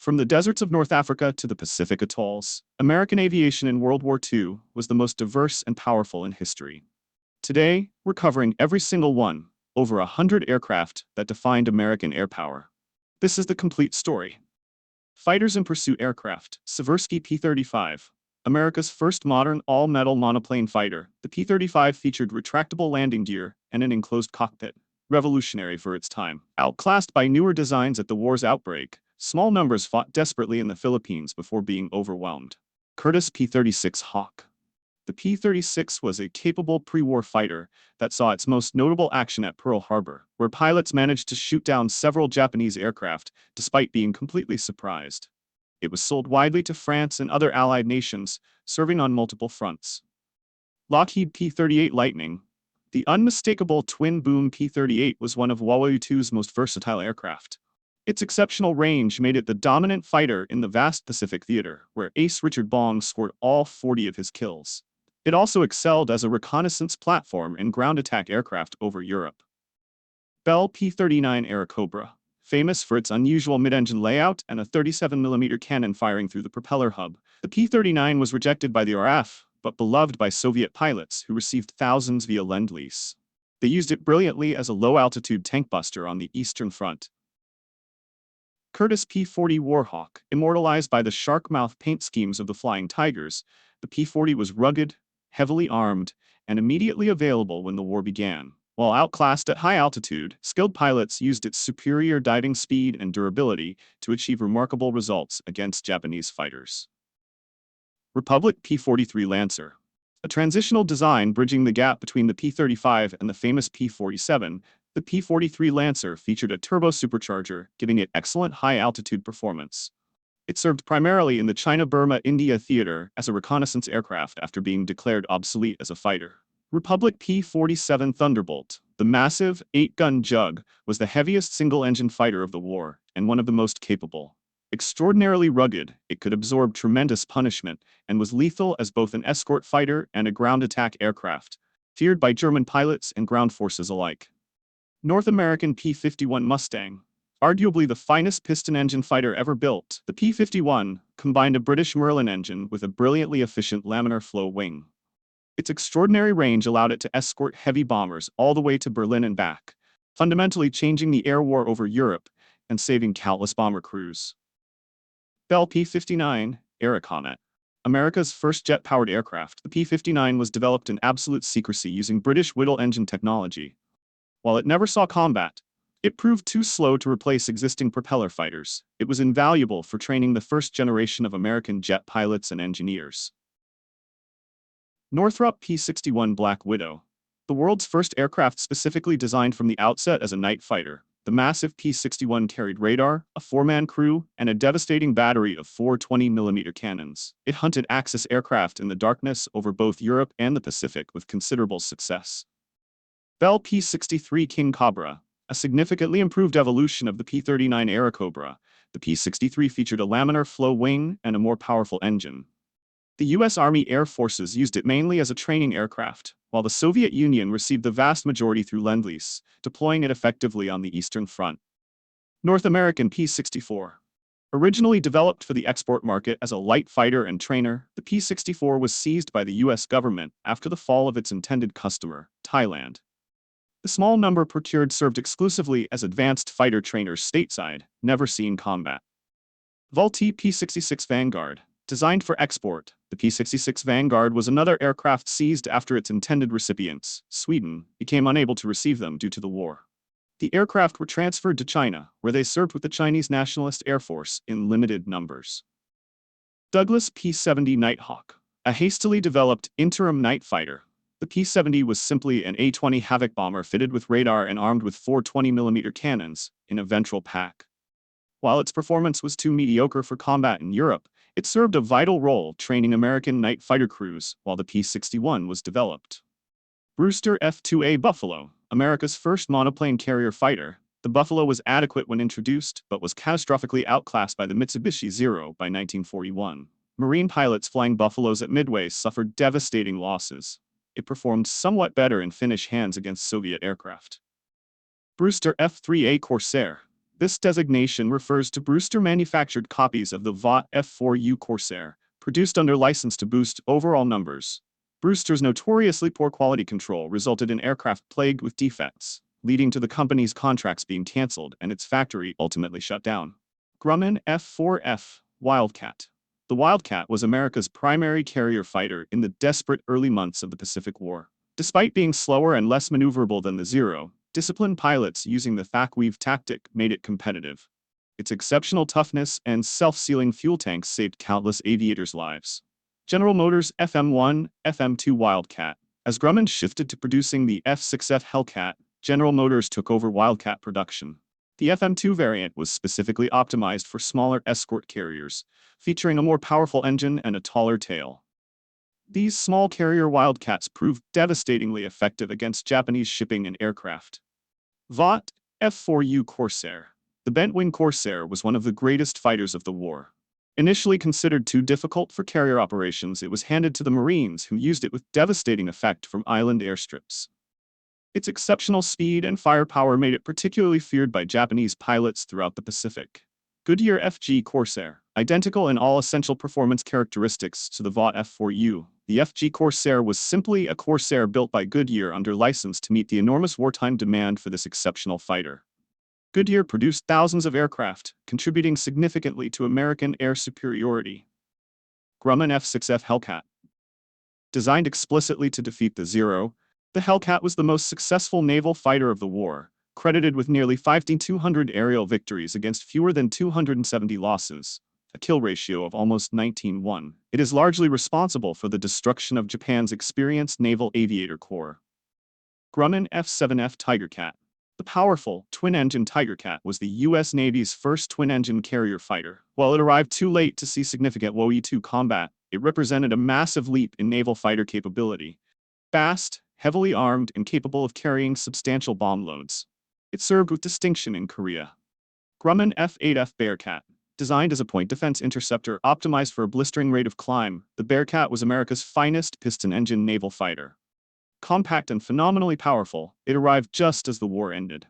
From the deserts of North Africa to the Pacific atolls, American aviation in World War II was the most diverse and powerful in history. Today, we're covering every single one, over 100 aircraft that defined American air power. This is the complete story. Fighters in pursuit aircraft, Seversky P-35. America's first modern all-metal monoplane fighter, the P-35 featured retractable landing gear and an enclosed cockpit. Revolutionary for its time. Outclassed by newer designs at the war's outbreak, small numbers fought desperately in the Philippines before being overwhelmed. Curtiss P-36 Hawk. The P-36 was a capable pre-war fighter that saw its most notable action at Pearl Harbor, where pilots managed to shoot down several Japanese aircraft despite being completely surprised. It was sold widely to France and other allied nations, serving on multiple fronts. Lockheed P-38 Lightning. The unmistakable twin-boom P-38 was one of WWII's most versatile aircraft. Its exceptional range made it the dominant fighter in the vast Pacific theater, where ace Richard Bong scored all 40 of his kills. It also excelled as a reconnaissance platform and ground attack aircraft over Europe. Bell P-39 Airacobra. Famous for its unusual mid-engine layout and a 37mm cannon firing through the propeller hub, the P-39 was rejected by the RAF, but beloved by Soviet pilots who received thousands via Lend-Lease. They used it brilliantly as a low-altitude tank buster on the Eastern Front. Curtiss P-40 Warhawk. Immortalized by the shark-mouth paint schemes of the Flying Tigers, the P-40 was rugged, heavily armed, and immediately available when the war began. While outclassed at high altitude, skilled pilots used its superior diving speed and durability to achieve remarkable results against Japanese fighters. Republic P-43 Lancer. A transitional design bridging the gap between the P-35 and the famous P-47, the P-43 Lancer featured a turbo supercharger, giving it excellent high-altitude performance. It served primarily in the China-Burma-India theater as a reconnaissance aircraft after being declared obsolete as a fighter. Republic P-47 Thunderbolt. The massive, 8-gun Jug was the heaviest single-engine fighter of the war, and one of the most capable. Extraordinarily rugged, it could absorb tremendous punishment, and was lethal as both an escort fighter and a ground attack aircraft, feared by German pilots and ground forces alike. North American P-51 Mustang. Arguably the finest piston-engine fighter ever built, the P-51 combined a British Merlin engine with a brilliantly efficient laminar flow wing. Its extraordinary range allowed it to escort heavy bombers all the way to Berlin and back, fundamentally changing the air war over Europe and saving countless bomber crews. Bell P-59 Aerocomet. America's first jet-powered aircraft, the P-59 was developed in absolute secrecy using British Whittle engine technology. While it never saw combat, it proved too slow to replace existing propeller fighters. It was invaluable for training the first generation of American jet pilots and engineers. Northrop P-61 Black Widow. The world's first aircraft specifically designed from the outset as a night fighter, the massive P-61 carried radar, a 4-man crew, and a devastating battery of 4 20mm cannons. It hunted Axis aircraft in the darkness over both Europe and the Pacific with considerable success. Bell P-63 King Cobra. A significantly improved evolution of the P-39 Airacobra, the P-63 featured a laminar flow wing and a more powerful engine. The U.S. Army Air Forces used it mainly as a training aircraft, while the Soviet Union received the vast majority through Lend-Lease, deploying it effectively on the Eastern Front. North American P-64. Originally developed for the export market as a light fighter and trainer, the P-64 was seized by the U.S. government after the fall of its intended customer, Thailand. The small number procured served exclusively as advanced fighter trainers stateside, never seeing combat. Vultee P-66 Vanguard. Designed for export, the P-66 Vanguard was another aircraft seized after its intended recipients, Sweden, became unable to receive them due to the war. The aircraft were transferred to China, where they served with the Chinese Nationalist Air Force in limited numbers. Douglas P-70 Nighthawk. A hastily developed interim night fighter. The P-70 was simply an A-20 Havoc bomber fitted with radar and armed with 4 20mm cannons in a ventral pack. While its performance was too mediocre for combat in Europe, it served a vital role training American night fighter crews while the P-61 was developed. Brewster F-2A Buffalo. America's first monoplane carrier fighter, the Buffalo was adequate when introduced but was catastrophically outclassed by the Mitsubishi Zero by 1941. Marine pilots flying Buffaloes at Midway suffered devastating losses. It performed somewhat better in Finnish hands against Soviet aircraft. Brewster F-3A Corsair. This designation refers to Brewster-manufactured copies of the Vought F4U Corsair, produced under license to boost overall numbers. Brewster's notoriously poor quality control resulted in aircraft plagued with defects, leading to the company's contracts being cancelled and its factory ultimately shut down. Grumman F4F Wildcat. The Wildcat was America's primary carrier fighter in the desperate early months of the Pacific War. Despite being slower and less maneuverable than the Zero, disciplined pilots using the thack-weave tactic made it competitive. Its exceptional toughness and self-sealing fuel tanks saved countless aviators' lives. General Motors FM1, FM2 Wildcat. As Grumman shifted to producing the F6F Hellcat, General Motors took over Wildcat production. The FM2 variant was specifically optimized for smaller escort carriers, featuring a more powerful engine and a taller tail. These small carrier Wildcats proved devastatingly effective against Japanese shipping and aircraft. Vought F4U Corsair. The bent-wing Corsair was one of the greatest fighters of the war. Initially considered too difficult for carrier operations, it was handed to the Marines, who used it with devastating effect from island airstrips. Its exceptional speed and firepower made it particularly feared by Japanese pilots throughout the Pacific. Goodyear FG Corsair. Identical in all essential performance characteristics to the Vought F4U, the FG Corsair was simply a Corsair built by Goodyear under license to meet the enormous wartime demand for this exceptional fighter. Goodyear produced thousands of aircraft, contributing significantly to American air superiority. Grumman F6F Hellcat. Designed explicitly to defeat the Zero, the Hellcat was the most successful naval fighter of the war, credited with nearly 5,200 aerial victories against fewer than 270 losses, a kill ratio of almost 19:1. It is largely responsible for the destruction of Japan's experienced naval aviator corps. Grumman F7F Tigercat. The powerful, twin-engine Tigercat was the U.S. Navy's first twin-engine carrier fighter. While it arrived too late to see significant WWII combat, it represented a massive leap in naval fighter capability. Fast, heavily armed, and capable of carrying substantial bomb loads. It served with distinction in Korea. Grumman F8F Bearcat. Designed as a point defense interceptor optimized for a blistering rate of climb, the Bearcat was America's finest piston-engine naval fighter. Compact and phenomenally powerful, it arrived just as the war ended.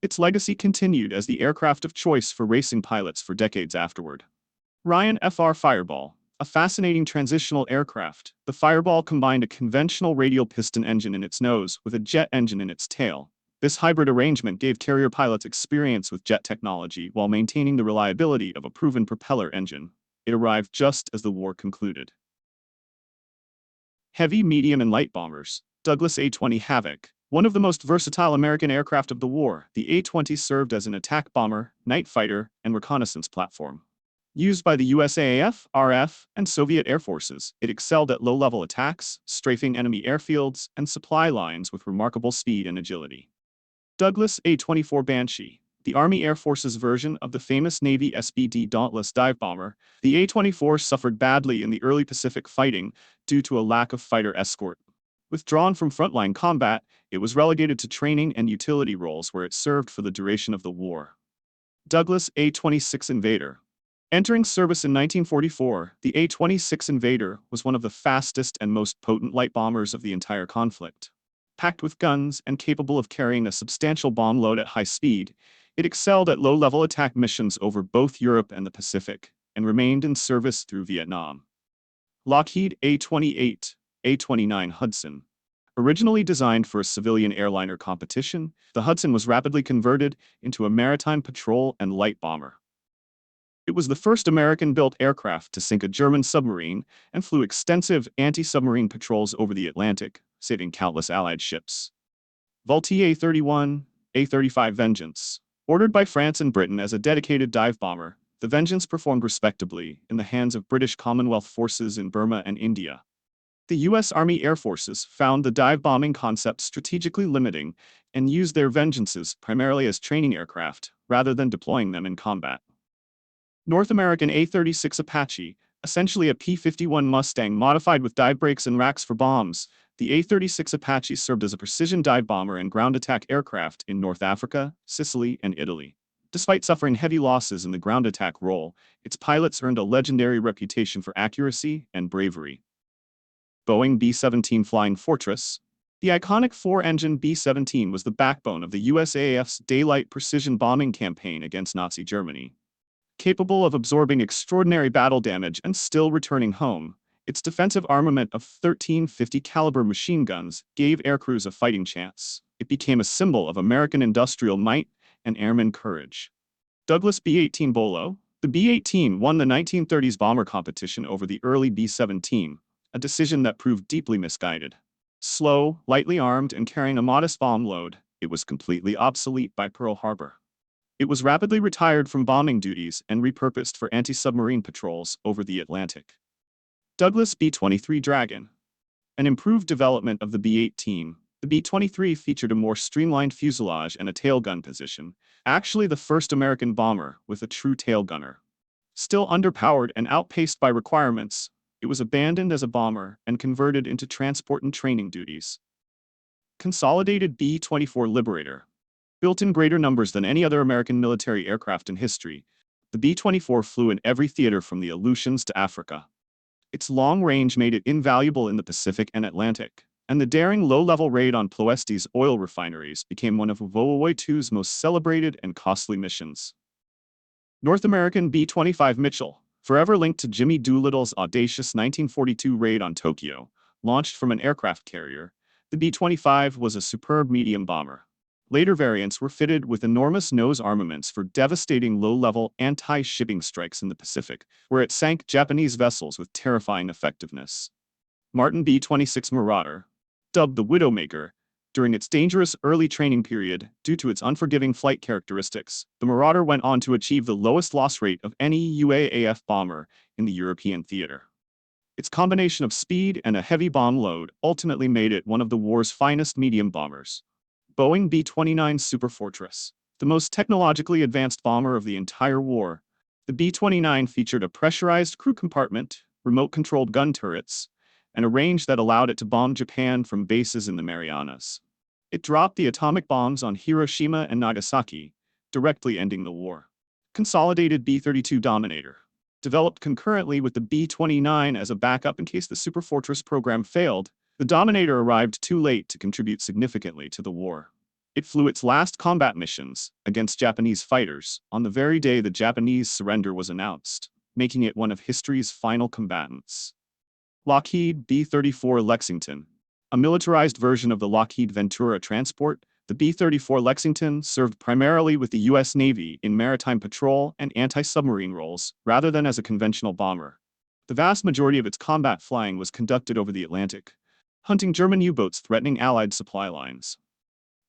Its legacy continued as the aircraft of choice for racing pilots for decades afterward. Ryan FR Fireball. A fascinating transitional aircraft, the Fireball combined a conventional radial piston engine in its nose with a jet engine in its tail. This hybrid arrangement gave carrier pilots experience with jet technology while maintaining the reliability of a proven propeller engine. It arrived just as the war concluded. Heavy, medium, and light bombers. Douglas A-20 Havoc. One of the most versatile American aircraft of the war, the A-20 served as an attack bomber, night fighter, and reconnaissance platform. Used by the USAF, RF, and Soviet air forces, it excelled at low-level attacks, strafing enemy airfields, and supply lines with remarkable speed and agility. Douglas A-24 Banshee. The Army Air Force's version of the famous Navy SBD Dauntless dive bomber, the A-24 suffered badly in the early Pacific fighting due to a lack of fighter escort. Withdrawn from frontline combat, it was relegated to training and utility roles where it served for the duration of the war. Douglas A-26 Invader. Entering service in 1944, the A-26 Invader was one of the fastest and most potent light bombers of the entire conflict. Packed with guns and capable of carrying a substantial bomb load at high speed, it excelled at low-level attack missions over both Europe and the Pacific, and remained in service through Vietnam. Lockheed A-28, A-29 Hudson. Originally designed for a civilian airliner competition, the Hudson was rapidly converted into a maritime patrol and light bomber. It was the first American-built aircraft to sink a German submarine and flew extensive anti-submarine patrols over the Atlantic, saving countless Allied ships. Vultee A-31, A-35 Vengeance. Ordered by France and Britain as a dedicated dive bomber, the Vengeance performed respectably in the hands of British Commonwealth forces in Burma and India. The U.S. Army Air Forces found the dive bombing concept strategically limiting and used their Vengeances primarily as training aircraft, rather than deploying them in combat. North American A-36 Apache, essentially a P-51 Mustang modified with dive brakes and racks for bombs, the A-36 Apache served as a precision dive bomber and ground attack aircraft in North Africa, Sicily, and Italy. Despite suffering heavy losses in the ground attack role, its pilots earned a legendary reputation for accuracy and bravery. Boeing B-17 Flying Fortress. The iconic four-engine B-17 was the backbone of the USAF's daylight precision bombing campaign against Nazi Germany. Capable of absorbing extraordinary battle damage and still returning home, its defensive armament of 1350 caliber machine guns gave aircrews a fighting chance. It became a symbol of American industrial might and airman courage. Douglas B-18 Bolo. The B-18 won the 1930s bomber competition over the early B-17, a decision that proved deeply misguided. Slow, lightly armed, and carrying a modest bomb load, it was completely obsolete by Pearl Harbor. It was rapidly retired from bombing duties and repurposed for anti-submarine patrols over the Atlantic. Douglas B-23 Dragon. An improved development of the B-18, the B-23 featured a more streamlined fuselage and a tailgun position, actually the first American bomber with a true tailgunner. Still underpowered and outpaced by requirements, it was abandoned as a bomber and converted into transport and training duties. Consolidated B-24 Liberator. Built in greater numbers than any other American military aircraft in history, the B-24 flew in every theater from the Aleutians to Africa. Its long range made it invaluable in the Pacific and Atlantic, and the daring low-level raid on Ploesti's oil refineries became one of WWII's most celebrated and costly missions. North American B-25 Mitchell, forever linked to Jimmy Doolittle's audacious 1942 raid on Tokyo, launched from an aircraft carrier, the B-25 was a superb medium bomber. Later variants were fitted with enormous nose armaments for devastating low-level anti-shipping strikes in the Pacific, where it sank Japanese vessels with terrifying effectiveness. Martin B-26 Marauder. Dubbed the Widowmaker, during its dangerous early training period, due to its unforgiving flight characteristics, the Marauder went on to achieve the lowest loss rate of any UAAF bomber in the European theater. Its combination of speed and a heavy bomb load ultimately made it one of the war's finest medium bombers. Boeing B-29 Superfortress. The most technologically advanced bomber of the entire war, the B-29 featured a pressurized crew compartment, remote-controlled gun turrets, and a range that allowed it to bomb Japan from bases in the Marianas. It dropped the atomic bombs on Hiroshima and Nagasaki, directly ending the war. Consolidated B-32 Dominator. Developed concurrently with the B-29 as a backup in case the Superfortress program failed, the Dominator arrived too late to contribute significantly to the war. It flew its last combat missions, against Japanese fighters, on the very day the Japanese surrender was announced, making it one of history's final combatants. Lockheed B-34 Lexington. A militarized version of the Lockheed Ventura transport, the B-34 Lexington served primarily with the U.S. Navy in maritime patrol and anti-submarine roles, rather than as a conventional bomber. The vast majority of its combat flying was conducted over the Atlantic, hunting German U-boats threatening Allied supply lines.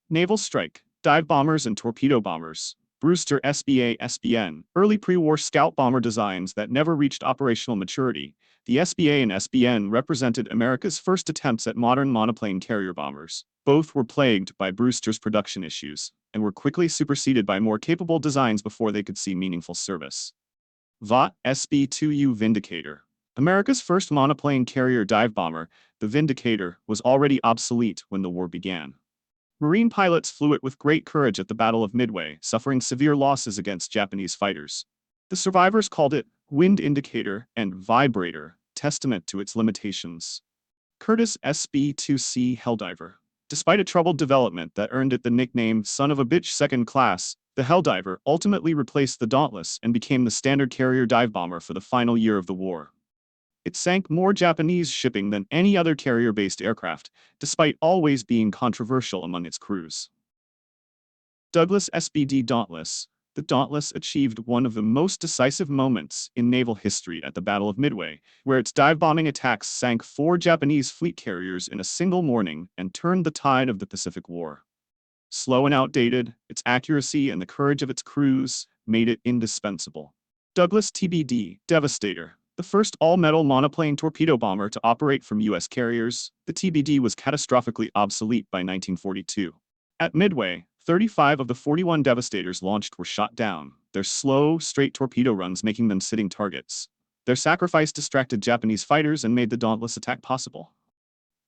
Naval strike, dive bombers and torpedo bombers. Brewster SBA-SBN, early pre-war scout bomber designs that never reached operational maturity. The SBA and SBN represented America's first attempts at modern monoplane carrier bombers. Both were plagued by Brewster's production issues, and were quickly superseded by more capable designs before they could see meaningful service. VOT SB-2U Vindicator. America's first monoplane carrier dive bomber, the Vindicator was already obsolete when the war began. Marine pilots flew it with great courage at the Battle of Midway, suffering severe losses against Japanese fighters. The survivors called it wind indicator and vibrator, testament to its limitations. Curtiss SB-2C Helldiver. Despite a troubled development that earned it the nickname son of a bitch second class, the Helldiver ultimately replaced the Dauntless and became the standard carrier dive bomber for the final year of the war. It sank more Japanese shipping than any other carrier-based aircraft, despite always being controversial among its crews. Douglas SBD Dauntless. The Dauntless achieved one of the most decisive moments in naval history at the Battle of Midway, where its dive-bombing attacks sank 4 Japanese fleet carriers in a single morning and turned the tide of the Pacific War. Slow and outdated, its accuracy and the courage of its crews made it indispensable. Douglas TBD Devastator. The first all-metal monoplane torpedo bomber to operate from U.S. carriers, the TBD was catastrophically obsolete by 1942. At Midway, 35 of the 41 Devastators launched were shot down, their slow, straight torpedo runs making them sitting targets. Their sacrifice distracted Japanese fighters and made the dauntless attack possible.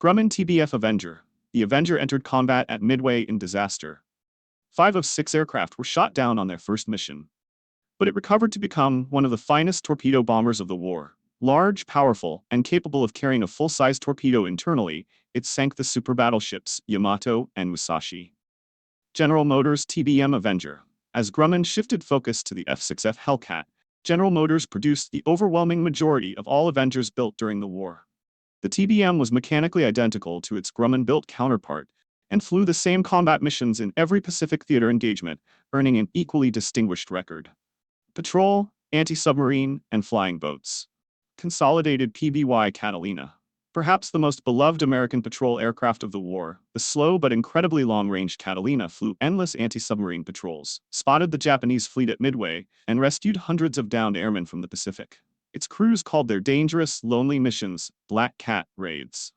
Grumman TBF Avenger. The Avenger entered combat at Midway in disaster. 5 of 6 aircraft were shot down on their first mission, but it recovered to become one of the finest torpedo bombers of the war. Large, powerful, and capable of carrying a full-size torpedo internally, it sank the super battleships Yamato and Musashi. General Motors TBM Avenger. As Grumman shifted focus to the F-6F Hellcat, General Motors produced the overwhelming majority of all Avengers built during the war. The TBM was mechanically identical to its Grumman-built counterpart, and flew the same combat missions in every Pacific theater engagement, earning an equally distinguished record. Patrol, anti-submarine, and flying boats. Consolidated PBY Catalina. Perhaps the most beloved American patrol aircraft of the war, the slow but incredibly long-range Catalina flew endless anti-submarine patrols, spotted the Japanese fleet at Midway, and rescued hundreds of downed airmen from the Pacific. Its crews called their dangerous, lonely missions Black Cat raids.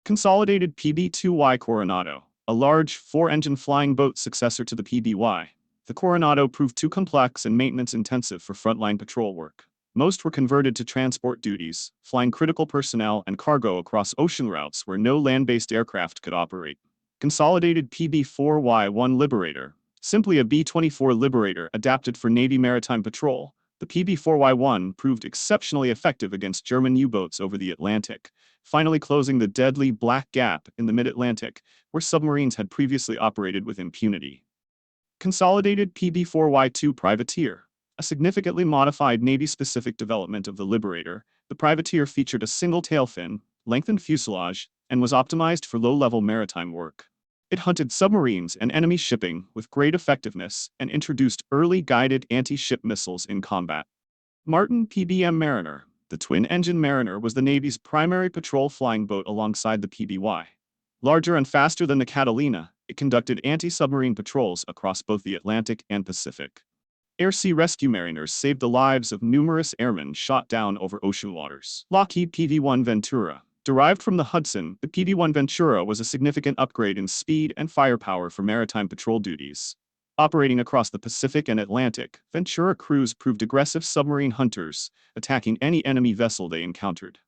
Consolidated PB-2Y Coronado, a large, four-engine flying boat successor to the PBY. The Coronado proved too complex and maintenance-intensive for frontline patrol work. Most were converted to transport duties, flying critical personnel and cargo across ocean routes where no land-based aircraft could operate. Consolidated PB-4Y-1 Liberator. Simply a B-24 Liberator adapted for Navy maritime patrol, the PB-4Y-1 proved exceptionally effective against German U-boats over the Atlantic, finally closing the deadly Black Gap in the mid-Atlantic, where submarines had previously operated with impunity. Consolidated PB-4Y-2 Privateer. A significantly modified Navy-specific development of the Liberator, the Privateer featured a single tail fin, lengthened fuselage, and was optimized for low-level maritime work. It hunted submarines and enemy shipping with great effectiveness and introduced early guided anti-ship missiles in combat. Martin PBM Mariner. The twin-engine Mariner was the Navy's primary patrol flying boat alongside the PBY. Larger and faster than the Catalina, it conducted anti-submarine patrols across both the Atlantic and Pacific. Air-sea rescue mariners saved the lives of numerous airmen shot down over ocean waters. Lockheed PV-1 Ventura. Derived from the Hudson, the PV-1 Ventura was a significant upgrade in speed and firepower for maritime patrol duties. Operating across the Pacific and Atlantic, Ventura crews proved aggressive submarine hunters, attacking any enemy vessel they encountered.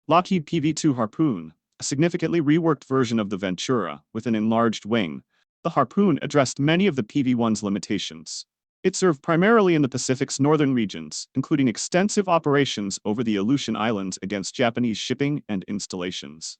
Lockheed PV-2 Harpoon. A significantly reworked version of the Ventura, with an enlarged wing, the Harpoon addressed many of the PV-1's limitations. It served primarily in the Pacific's northern regions, including extensive operations over the Aleutian Islands against Japanese shipping and installations.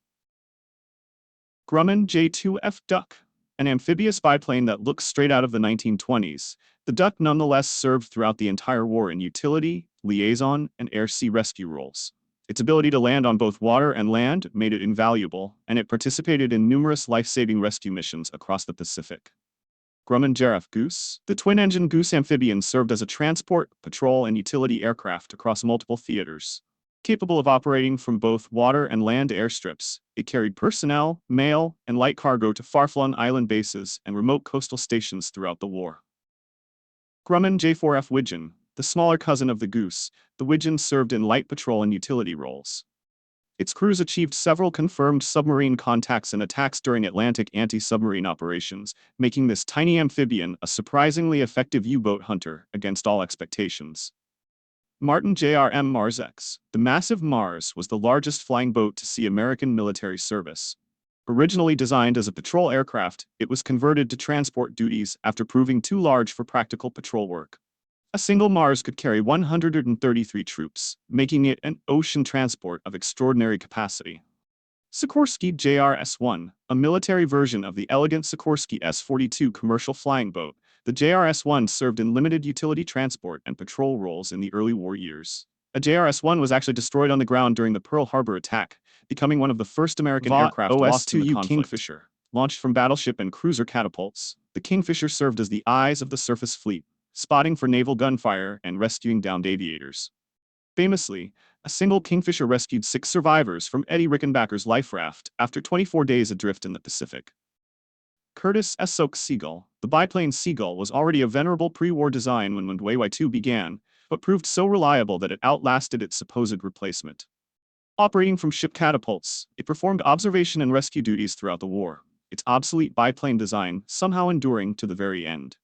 Grumman J-2F Duck. An amphibious biplane that looks straight out of the 1920s, the Duck nonetheless served throughout the entire war in utility, liaison, and air-sea rescue roles. Its ability to land on both water and land made it invaluable, and it participated in numerous life-saving rescue missions across the Pacific. Grumman Giraffe Goose. The twin-engine Goose amphibian served as a transport, patrol, and utility aircraft across multiple theaters. Capable of operating from both water and land airstrips, it carried personnel, mail, and light cargo to far-flung island bases and remote coastal stations throughout the war. Grumman J-4F Widgeon. The smaller cousin of the Goose, the Widgeon served in light patrol and utility roles. Its crews achieved several confirmed submarine contacts and attacks during Atlantic anti-submarine operations, making this tiny amphibian a surprisingly effective U-boat hunter against all expectations. Martin JRM Mars X. The massive Mars was the largest flying boat to see American military service. Originally designed as a patrol aircraft, it was converted to transport duties after proving too large for practical patrol work. A single Mars could carry 133 troops, making it an ocean transport of extraordinary capacity. Sikorsky JRS-1, a military version of the elegant Sikorsky S-42 commercial flying boat, the JRS-1 served in limited utility transport and patrol roles in the early war years. A JRS-1 was actually destroyed on the ground during the Pearl Harbor attack, becoming one of the first American aircraft lost in the conflict. Kingfisher. Launched from battleship and cruiser catapults, the Kingfisher served as the eyes of the surface fleet, spotting for naval gunfire and rescuing downed aviators. Famously, a single Kingfisher rescued 6 survivors from Eddie Rickenbacker's life raft after 24 days adrift in the Pacific. Curtiss S. Oak Seagull. The biplane Seagull was already a venerable pre-war design when WWII began, but proved so reliable that it outlasted its supposed replacement. Operating from ship catapults, it performed observation and rescue duties throughout the war, its obsolete biplane design somehow enduring to the very end.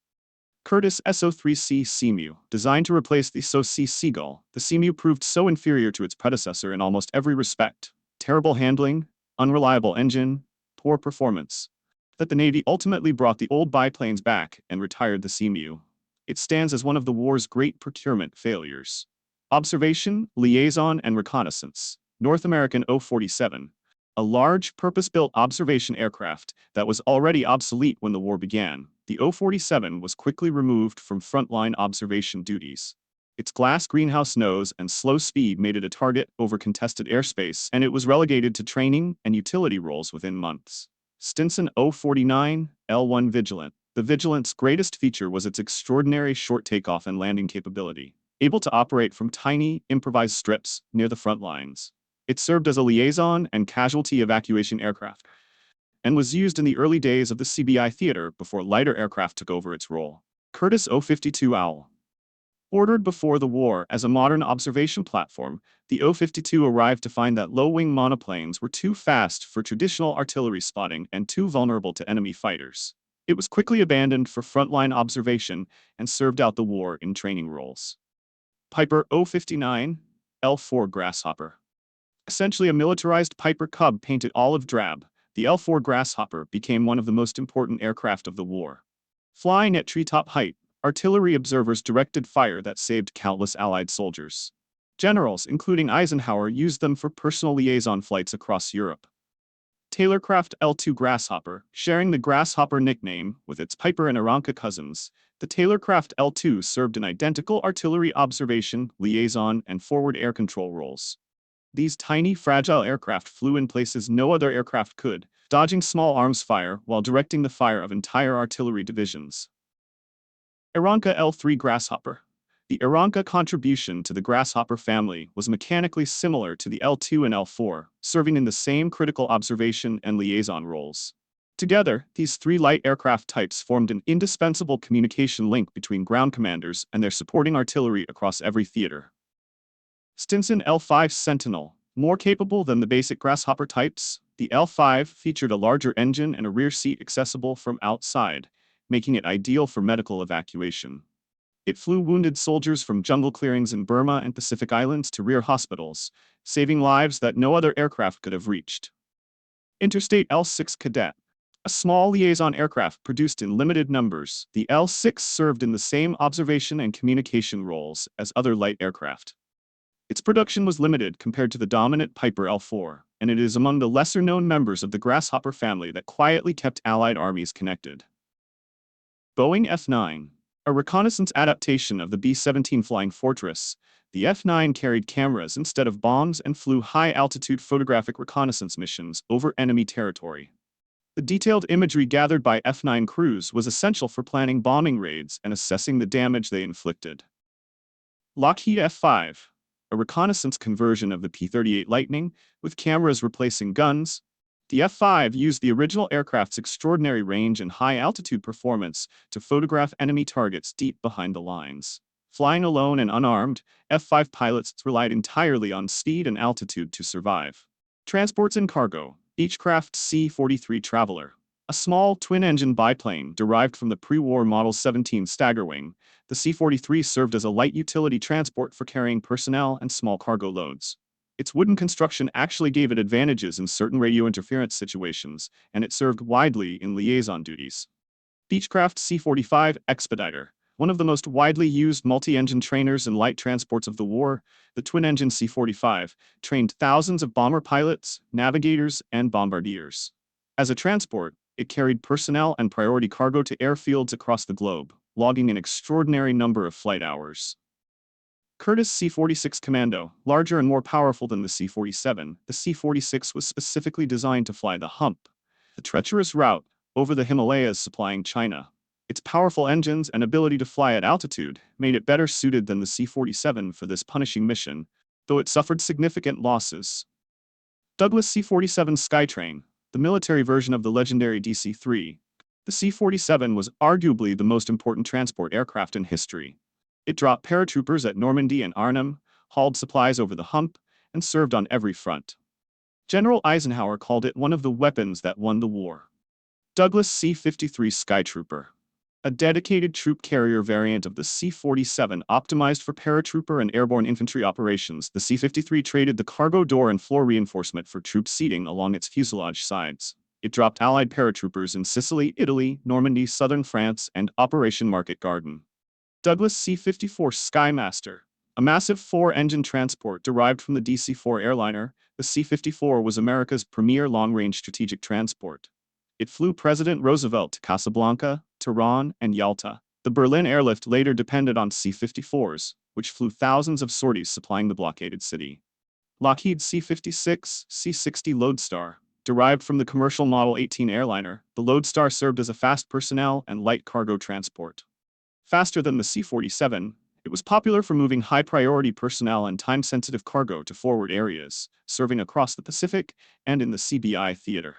Curtiss SO-3C Seamew. Designed to replace the SO-C Seagull, the Seamew proved so inferior to its predecessor in almost every respect, terrible handling, unreliable engine, poor performance, that the Navy ultimately brought the old biplanes back and retired the Seamew. It stands as one of the war's great procurement failures. Observation, Liaison, and Reconnaissance. North American O-47. A large, purpose-built observation aircraft that was already obsolete when the war began, the O-47 was quickly removed from frontline observation duties. Its glass greenhouse nose and slow speed made it a target over contested airspace, and it was relegated to training and utility roles within months. Stinson O-49, L-1 Vigilant. The Vigilant's greatest feature was its extraordinary short takeoff and landing capability, able to operate from tiny, improvised strips near the front lines. It served as a liaison and casualty evacuation aircraft, and was used in the early days of the CBI theater before lighter aircraft took over its role. Curtiss O-52 Owl. Ordered before the war as a modern observation platform, the O-52 arrived to find that low-wing monoplanes were too fast for traditional artillery spotting and too vulnerable to enemy fighters. It was quickly abandoned for frontline observation and served out the war in training roles. Piper O-59, L-4 Grasshopper. Essentially a militarized Piper Cub painted olive drab, the L-4 Grasshopper became one of the most important aircraft of the war. Flying at treetop height, artillery observers directed fire that saved countless Allied soldiers. Generals, including Eisenhower, used them for personal liaison flights across Europe. Taylorcraft L-2 Grasshopper. Sharing the Grasshopper nickname with its Piper and Aranca cousins, the Taylorcraft L-2 served in identical artillery observation, liaison, and forward air control roles. These tiny, fragile aircraft flew in places no other aircraft could, dodging small arms fire while directing the fire of entire artillery divisions. Aranca L-3 Grasshopper. The Aranca contribution to the Grasshopper family was mechanically similar to the L-2 and L-4, serving in the same critical observation and liaison roles. Together, these three light aircraft types formed an indispensable communication link between ground commanders and their supporting artillery across every theater. Stinson L-5 Sentinel. More capable than the basic Grasshopper types, the L-5 featured a larger engine and a rear seat accessible from outside, making it ideal for medical evacuation. It flew wounded soldiers from jungle clearings in Burma and Pacific Islands to rear hospitals, saving lives that no other aircraft could have reached. Interstate L-6 Cadet. A small liaison aircraft produced in limited numbers, the L-6 served in the same observation and communication roles as other light aircraft. Its production was limited compared to the dominant Piper L-4, and it is among the lesser-known members of the Grasshopper family that quietly kept Allied armies connected. Boeing F-9. A reconnaissance adaptation of the B-17 Flying Fortress, the F-9 carried cameras instead of bombs and flew high-altitude photographic reconnaissance missions over enemy territory. The detailed imagery gathered by F-9 crews was essential for planning bombing raids and assessing the damage they inflicted. Lockheed F-5. A reconnaissance conversion of the P-38 Lightning, with cameras replacing guns. The F-5 used the original aircraft's extraordinary range and high-altitude performance to photograph enemy targets deep behind the lines. Flying alone and unarmed, F-5 pilots relied entirely on speed and altitude to survive. Transports and cargo. Beechcraft C-43 Traveler. A small twin-engine biplane derived from the pre-war Model 17 Staggerwing, the C-43 served as a light utility transport for carrying personnel and small cargo loads. Its wooden construction actually gave it advantages in certain radio interference situations, and it served widely in liaison duties. Beechcraft C-45 Expediter. One of the most widely used multi-engine trainers and light transports of the war, the twin-engine C-45 trained thousands of bomber pilots, navigators, and bombardiers. As a transport, it carried personnel and priority cargo to airfields across the globe, logging an extraordinary number of flight hours. Curtiss C-46 Commando. Larger and more powerful than the C-47, the C-46 was specifically designed to fly the Hump, the treacherous route over the Himalayas supplying China. Its powerful engines and ability to fly at altitude made it better suited than the C-47 for this punishing mission, though it suffered significant losses. Douglas C-47 Skytrain. The military version of the legendary DC-3. The C-47 was arguably the most important transport aircraft in history. It dropped paratroopers at Normandy and Arnhem, hauled supplies over the Hump, and served on every front. General Eisenhower called it one of the weapons that won the war. Douglas C-53 Skytrooper. A dedicated troop carrier variant of the C-47 optimized for paratrooper and airborne infantry operations, the C-53 traded the cargo door and floor reinforcement for troop seating along its fuselage sides. It dropped Allied paratroopers in Sicily, Italy, Normandy, southern France, and Operation Market Garden. Douglas C-54 Skymaster. A massive four-engine transport derived from the DC-4 airliner, the C-54 was America's premier long-range strategic transport. It flew President Roosevelt to Casablanca, Tehran, and Yalta. The Berlin airlift later depended on C-54s, which flew thousands of sorties supplying the blockaded city. Lockheed C-56, C-60 Lodestar. Derived from the commercial Model 18 airliner, the Lodestar served as a fast personnel and light cargo transport. Faster than the C-47, it was popular for moving high-priority personnel and time-sensitive cargo to forward areas, serving across the Pacific and in the CBI theater.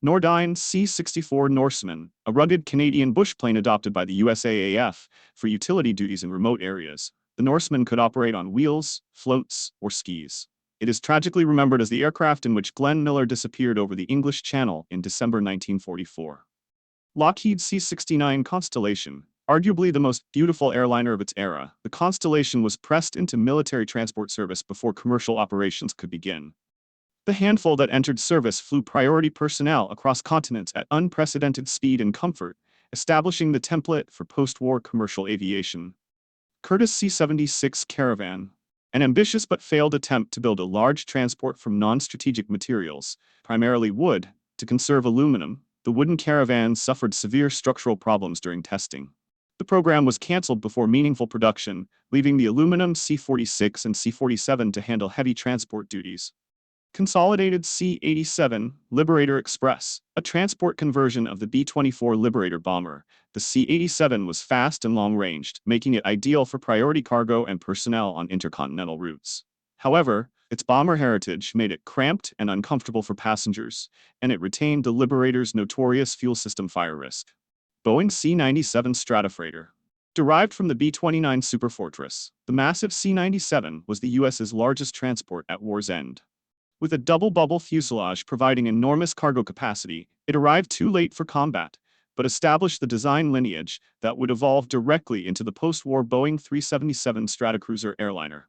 Nordine C-64 Norseman, a rugged Canadian bushplane adopted by the USAAF for utility duties in remote areas. The Norseman could operate on wheels, floats, or skis. It is tragically remembered as the aircraft in which Glenn Miller disappeared over the English Channel in December 1944. Lockheed C-69 Constellation, arguably the most beautiful airliner of its era, the Constellation was pressed into military transport service before commercial operations could begin. The handful that entered service flew priority personnel across continents at unprecedented speed and comfort, establishing the template for post-war commercial aviation. Curtiss C-76 Caravan, an ambitious but failed attempt to build a large transport from non-strategic materials, primarily wood, to conserve aluminum, the wooden Caravan suffered severe structural problems during testing. The program was canceled before meaningful production, leaving the aluminum C-46 and C-47 to handle heavy transport duties. Consolidated C-87 Liberator Express, a transport conversion of the B-24 Liberator bomber. The C-87 was fast and long-ranged, making it ideal for priority cargo and personnel on intercontinental routes. However, its bomber heritage made it cramped and uncomfortable for passengers, and it retained the Liberator's notorious fuel system fire risk. Boeing C-97 Stratofreighter. Derived from the B-29 Superfortress, the massive C-97 was the U.S.'s largest transport at war's end. With a double-bubble fuselage providing enormous cargo capacity, it arrived too late for combat, but established the design lineage that would evolve directly into the post-war Boeing 377 Stratocruiser airliner.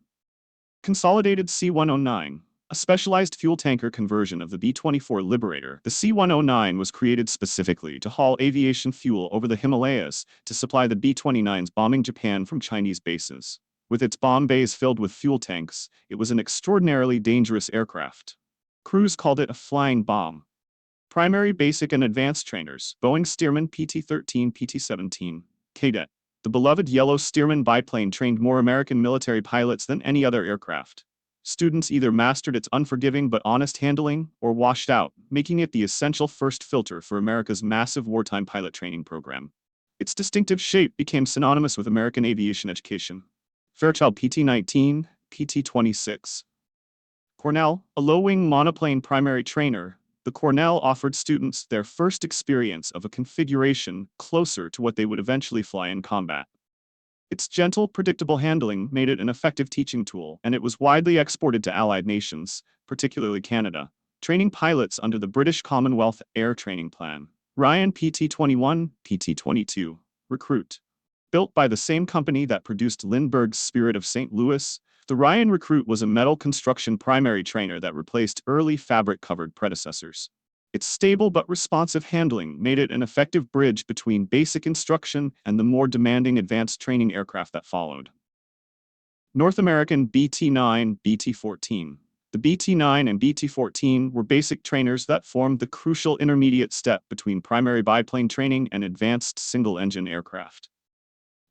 Consolidated C-109, a specialized fuel tanker conversion of the B-24 Liberator. The C-109 was created specifically to haul aviation fuel over the Himalayas to supply the B-29s bombing Japan from Chinese bases. With its bomb bays filled with fuel tanks, it was an extraordinarily dangerous aircraft. Crews called it a flying bomb. Primary basic and advanced trainers, Boeing Stearman PT-13, PT-17, Cadet. The beloved yellow Stearman biplane trained more American military pilots than any other aircraft. Students either mastered its unforgiving but honest handling or washed out, making it the essential first filter for America's massive wartime pilot training program. Its distinctive shape became synonymous with American aviation education. Fairchild PT-19, PT-26. Cornell, a low-wing monoplane primary trainer, the Cornell offered students their first experience of a configuration closer to what they would eventually fly in combat. Its gentle, predictable handling made it an effective teaching tool, and it was widely exported to Allied nations, particularly Canada, training pilots under the British Commonwealth Air Training Plan. Ryan PT-21, PT-22. Recruit. Built by the same company that produced Lindbergh's Spirit of St. Louis, the Ryan Recruit was a metal construction primary trainer that replaced early fabric-covered predecessors. Its stable but responsive handling made it an effective bridge between basic instruction and the more demanding advanced training aircraft that followed. North American BT-9, BT-14. The BT-9 and BT-14 were basic trainers that formed the crucial intermediate step between primary biplane training and advanced single-engine aircraft.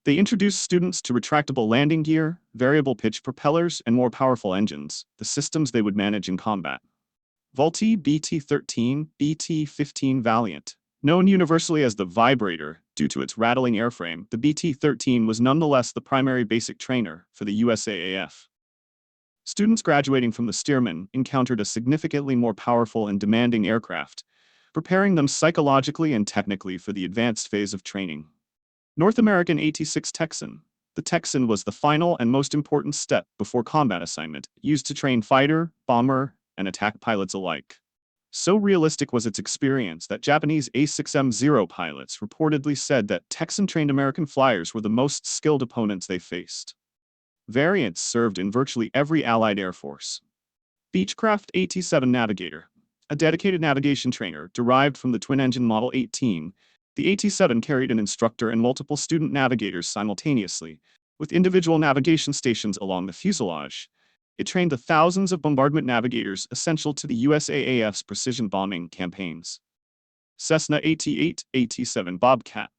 They introduced students to retractable landing gear, variable pitch propellers, and more powerful engines, the systems they would manage in combat. Vultee BT-13, BT-15 Valiant. Known universally as the Vibrator due to its rattling airframe, the BT-13 was nonetheless the primary basic trainer for the USAAF. Students graduating from the Stearman encountered a significantly more powerful and demanding aircraft, preparing them psychologically and technically for the advanced phase of training. North American AT-6 Texan. The Texan was the final and most important step before combat assignment, used to train fighter, bomber, and attack pilots alike. So realistic was its experience that Japanese A6M0 pilots reportedly said that Texan-trained American flyers were the most skilled opponents they faced. Variants served in virtually every Allied Air Force. Beechcraft AT-7 Navigator. A dedicated navigation trainer derived from the twin-engine Model 18, the AT-7 carried an instructor and multiple student navigators simultaneously, with individual navigation stations along the fuselage. It trained the thousands of bombardment navigators essential to the USAAF's precision bombing campaigns. Cessna AT-8, AT-7 Bobcat.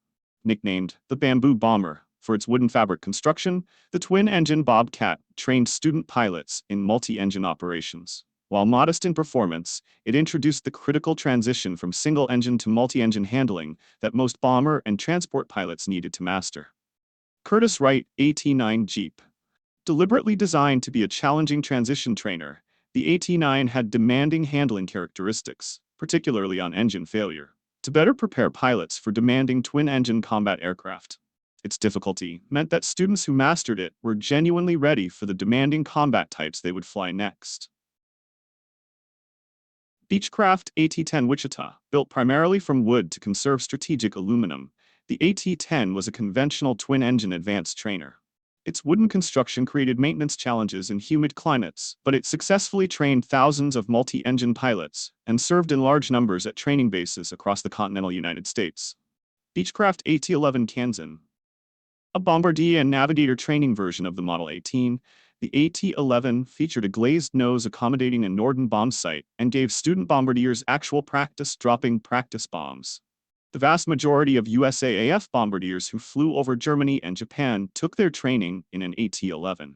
Nicknamed the Bamboo Bomber for its wooden fabric construction, the twin-engine Bobcat trained student pilots in multi-engine operations. While modest in performance, it introduced the critical transition from single-engine to multi-engine handling that most bomber and transport pilots needed to master. Curtiss-Wright AT-9 Jeep. Deliberately designed to be a challenging transition trainer, the AT-9 had demanding handling characteristics, particularly on engine failure, to better prepare pilots for demanding twin-engine combat aircraft. Its difficulty meant that students who mastered it were genuinely ready for the demanding combat types they would fly next. Beechcraft AT-10 Wichita. Built primarily from wood to conserve strategic aluminum, the AT-10 was a conventional twin-engine advanced trainer. Its wooden construction created maintenance challenges in humid climates, but it successfully trained thousands of multi-engine pilots and served in large numbers at training bases across the continental United States. Beechcraft AT-11 Kansan. A bombardier and navigator training version of the Model 18, the AT-11 featured a glazed nose accommodating a Norden bomb sight and gave student bombardiers actual practice dropping practice bombs. The vast majority of USAAF bombardiers who flew over Germany and Japan took their training in an AT-11.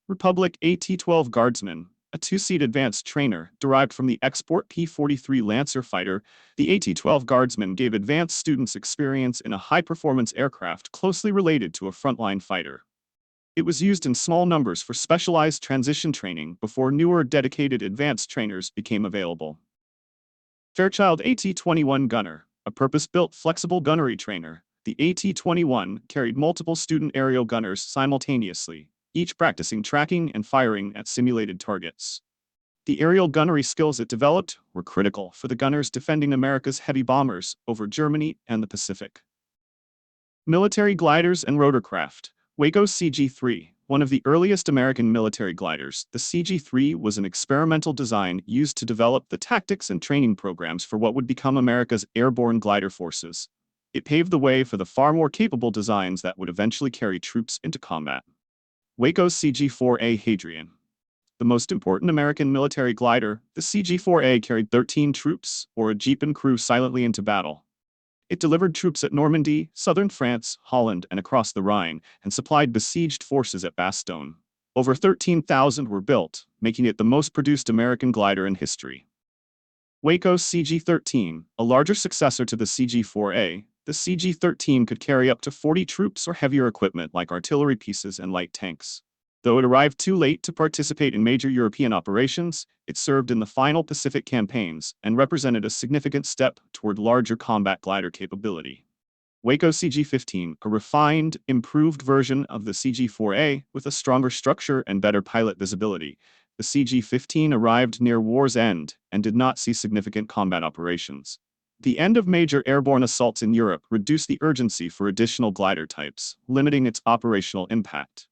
Republic AT-12 Guardsman, a two-seat advanced trainer derived from the export P-43 Lancer fighter, the AT-12 Guardsman gave advanced students experience in a high-performance aircraft closely related to a frontline fighter. It was used in small numbers for specialized transition training before newer dedicated advanced trainers became available. Fairchild AT-21 Gunner. A purpose-built flexible gunnery trainer, the AT-21 carried multiple student aerial gunners simultaneously, each practicing tracking and firing at simulated targets. The aerial gunnery skills it developed were critical for the gunners defending America's heavy bombers over Germany and the Pacific. Military gliders and rotorcraft. Waco CG-3. One of the earliest American military gliders, the CG-3 was an experimental design used to develop the tactics and training programs for what would become America's airborne glider forces. It paved the way for the far more capable designs that would eventually carry troops into combat. Waco CG-4A Hadrian. The most important American military glider, the CG-4A carried 13 troops, or a jeep and crew silently into battle. It delivered troops at Normandy, southern France, Holland, and across the Rhine, and supplied besieged forces at Bastogne. Over 13,000 were built, making it the most produced American glider in history. Waco CG-13, a larger successor to the CG-4A, the CG-13 could carry up to 40 troops or heavier equipment like artillery pieces and light tanks. Though it arrived too late to participate in major European operations, it served in the final Pacific campaigns and represented a significant step toward larger combat glider capability. Waco CG-15, a refined, improved version of the CG-4A with a stronger structure and better pilot visibility. The CG-15 arrived near war's end and did not see significant combat operations. The end of major airborne assaults in Europe reduced the urgency for additional glider types, limiting its operational impact.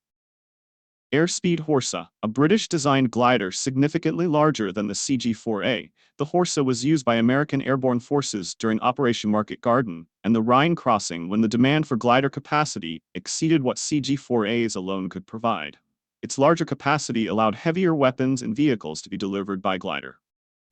Airspeed Horsa, a British-designed glider significantly larger than the CG-4A, the Horsa was used by American airborne forces during Operation Market Garden and the Rhine crossing when the demand for glider capacity exceeded what CG-4As alone could provide. Its larger capacity allowed heavier weapons and vehicles to be delivered by glider.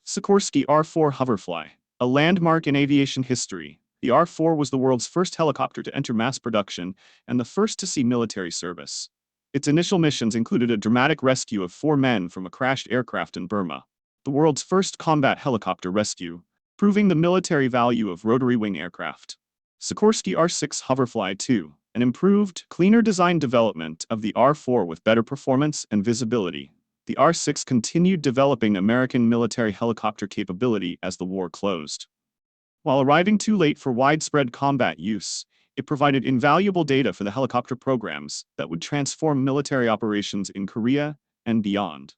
Sikorsky R-4 Hoverfly, a landmark in aviation history, the R-4 was the world's first helicopter to enter mass production and the first to see military service. Its initial missions included a dramatic rescue of 4 men from a crashed aircraft in Burma, the world's first combat helicopter rescue, proving the military value of rotary wing aircraft. Sikorsky R-6 Hoverfly II, an improved, cleaner design development of the R-4 with better performance and visibility. The R-6 continued developing American military helicopter capability as the war closed. While arriving too late for widespread combat use, it provided invaluable data for the helicopter programs that would transform military operations in Korea and beyond.